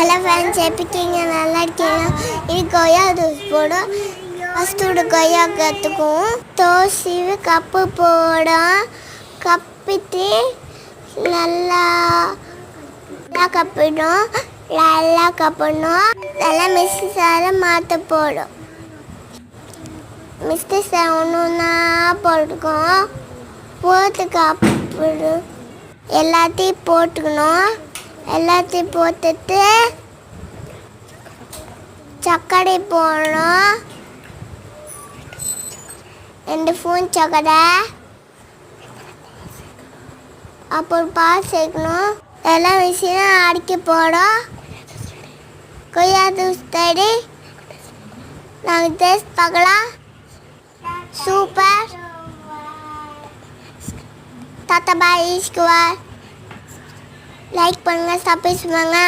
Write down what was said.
Hello friends, எப்படிங்க? நல்லா இருக்கீங்க? இது கொய்யா ஜூஸ் போடும். ஃபஸ்ட்டு கொய்யா கற்றுக்குவோம். தோசை கப்பு போடும். கப்பிட்டு நல்லா கப்பிடும். நல்லா கப்பணும். நல்லா மிக்ஸி மாற்ற போடும். மிக்ஸி ஒன்றுன்னா போட்டுக்கும். போட்டு கப்பிடும். எல்லாத்தையும் போட்டுக்கணும். எல்லாத்தையும் போட்டுட்டு சர்க்கரை போடணும். 2 ஸ்பூன் சர்க்கரை, அப்புறம் பால் சேர்க்கணும். எல்லாம் மிஷினை அடிக்க போடும். கொய்யா ஜூஸ் தடி நாங்கள் டேஸ்ட் பார்க்கலாம். சூப்பர். தாத்தா பாய். லைக் பண்ணுங்க, சப்ஸ்கிரைப் பண்ணுங்க.